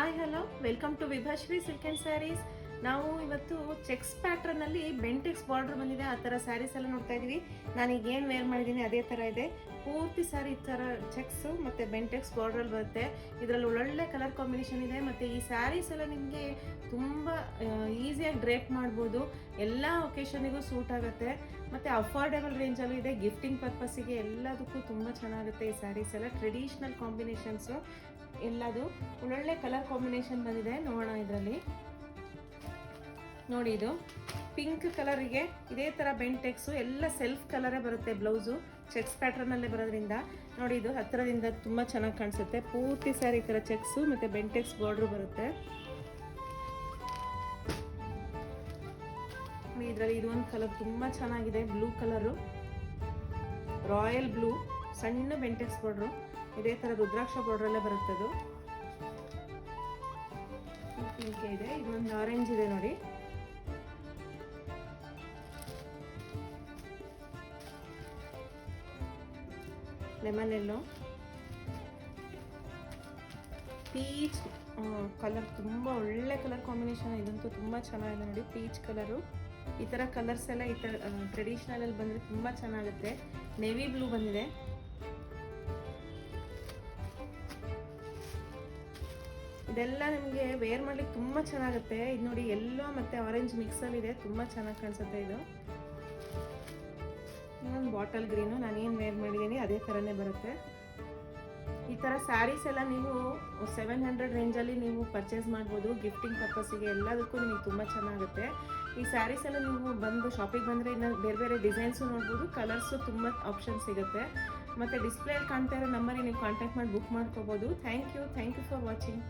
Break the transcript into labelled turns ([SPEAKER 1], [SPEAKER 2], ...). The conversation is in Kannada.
[SPEAKER 1] Hi hello welcome to Vibhashree silk and sarees. ನಾವು ಇವತ್ತು ಚೆಕ್ಸ್ ಪ್ಯಾಟ್ರನಲ್ಲಿ ಬೆಂಟೆಕ್ಸ್ ಬಾರ್ಡರ್ ಬಂದಿದೆ, ಆ ಥರ ಸ್ಯಾರೀಸ್ ಎಲ್ಲ ನೋಡ್ತಾ ಇದ್ದೀವಿ. ನಾನೀಗ ಏನು ವೇರ್ ಮಾಡಿದ್ದೀನಿ ಅದೇ ಥರ ಇದೆ. ಪೂರ್ತಿ ಸ್ಯಾರಿ ಈ ಥರ ಚೆಕ್ಸು ಮತ್ತು ಬೆಂಟೆಕ್ಸ್ ಬಾರ್ಡ್ರಲ್ಲಿ ಬರುತ್ತೆ. ಇದರಲ್ಲಿ ಒಳ್ಳೊಳ್ಳೆ ಕಲರ್ ಕಾಂಬಿನೇಷನ್ ಇದೆ ಮತ್ತು ಈ ಸ್ಯಾರೀಸ್ ಎಲ್ಲ ನಿಮಗೆ ತುಂಬ ಈಸಿಯಾಗಿ ಡ್ರೇಪ್ ಮಾಡ್ಬೋದು. ಎಲ್ಲ ಒಕೇಶನಿಗೂ ಸೂಟ್ ಆಗುತ್ತೆ ಮತ್ತು ಅಫೋರ್ಡೆಬಲ್ ರೇಂಜಲ್ಲೂ ಇದೆ. ಗಿಫ್ಟಿಂಗ್ ಪರ್ಪಸ್ಸಿಗೆ ಎಲ್ಲದಕ್ಕೂ ತುಂಬ ಚೆನ್ನಾಗುತ್ತೆ ಈ ಸ್ಯಾರೀಸ್ ಎಲ್ಲ. ಟ್ರೆಡಿಷ್ನಲ್ ಕಾಂಬಿನೇಷನ್ಸು ಎಲ್ಲದು ಒಳ್ಳೊಳ್ಳೆ ಕಲರ್ ಕಾಂಬಿನೇಷನ್ ಬಂದಿದೆ. ನೋಡೋಣ ಇದರಲ್ಲಿ ನೋಡಿ, ಇದು ಪಿಂಕ್ ಕಲರಿಗೆ ಇದೇ ಥರ ಬೆಂಟೆಕ್ಸು ಎಲ್ಲ ಸೆಲ್ಫ್ ಕಲರೇ ಬರುತ್ತೆ. ಬ್ಲೌಸು ಚೆಕ್ಸ್ ಪ್ಯಾಟ್ರನಲ್ಲೇ ಬರೋದ್ರಿಂದ ನೋಡಿ, ಇದು ಹತ್ತಿರದಿಂದ ತುಂಬ ಚೆನ್ನಾಗಿ ಕಾಣಿಸುತ್ತೆ. ಪೂರ್ತಿ ಸ್ಯಾರಿ ಈ ಥರ ಚೆಕ್ಸು ಮತ್ತು ಬೆಂಟೆಕ್ಸ್ ಬಾರ್ಡ್ರು ಬರುತ್ತೆ. ಇದರಲ್ಲಿ ಇದು ಒಂದು ಕಲರ್ ತುಂಬ ಚೆನ್ನಾಗಿದೆ, ಬ್ಲೂ ಕಲರು, ರಾಯಲ್ ಬ್ಲೂ, ಸಣ್ಣ ಬೆಂಟೆಕ್ಸ್ ಬಾರ್ಡ್ರು ಇದೇ ಥರ ರುದ್ರಾಕ್ಷ ಬಾರ್ಡ್ರಲ್ಲೇ ಬರುತ್ತೆ. ಅದು ಪಿಂಕ್ ಇದೆ, ಇದೊಂದು ಆರೆಂಜ್ ಇದೆ ನೋಡಿ. ಲೆಮನ್ ಎಲ್ಲೋ, ಪೀಚ್ ಕಲರ್, ತುಂಬ ಒಳ್ಳೆ ಕಲರ್ ಕಾಂಬಿನೇಷನ್. ಇದಂತೂ ತುಂಬ ಚೆನ್ನಾಗಿದೆ ನೋಡಿ, ಪೀಚ್ ಕಲರು. ಈ ಥರ ಕಲರ್ಸ್ ಎಲ್ಲ ಈ ಥರ ಟ್ರೆಡಿಷ್ನಲಲ್ಲಿ ಬಂದರೆ ತುಂಬ ಚೆನ್ನಾಗುತ್ತೆ. ನೇವಿ ಬ್ಲೂ ಬಂದಿದೆ. ಇದೆಲ್ಲ ನಿಮಗೆ ವೇರ್ ಮಾಡ್ಲಿಕ್ಕೆ ತುಂಬ ಚೆನ್ನಾಗುತ್ತೆ. ಇದು ನೋಡಿ, ಎಲ್ಲೋ ಮತ್ತು ಆರೆಂಜ್ ಮಿಕ್ಸಲ್ಲಿ ಇದೆ, ತುಂಬ ಚೆನ್ನಾಗಿ ಕಾಣಿಸುತ್ತೆ. ಇದು ಇನ್ನೊಂದು ಬಾಟಲ್ ಗ್ರೀನು, ನಾನೇನು ವೇರ್ ಮಾಡಿದ್ದೀನಿ ಅದೇ ಥರನೇ ಬರುತ್ತೆ. ಈ ಥರ ಸ್ಯಾರೀಸ್ ಎಲ್ಲ ನೀವು 700 ರೇಂಜಲ್ಲಿ ನೀವು ಪರ್ಚೇಸ್ ಮಾಡ್ಬೋದು. ಗಿಫ್ಟಿಂಗ್ ಪರ್ಪಸ್ಸಿಗೆ ಎಲ್ಲದಕ್ಕೂ ನಿಮಗೆ ತುಂಬ ಚೆನ್ನಾಗುತ್ತೆ. ಈ ಸ್ಯಾರೀಸ್ ಎಲ್ಲ ನೀವು ಬಂದು ಶಾಪಿಗೆ ಬಂದರೆ ಇನ್ನು ಬೇರೆ ಬೇರೆ ಡಿಸೈನ್ಸು ನೋಡ್ಬೋದು, ಕಲರ್ಸು ತುಂಬ ಆಪ್ಷನ್ ಸಿಗುತ್ತೆ. ಮತ್ತು ಡಿಸ್ಪ್ಲೇಲಿ ಕಾಣ್ತಾ ಇರೋ ನಂಬರಿಗೆ ನೀವು ಕಾಂಟ್ಯಾಕ್ಟ್ ಮಾಡಿ ಬುಕ್ ಮಾಡ್ಕೋಬೋದು. Thank you for watching.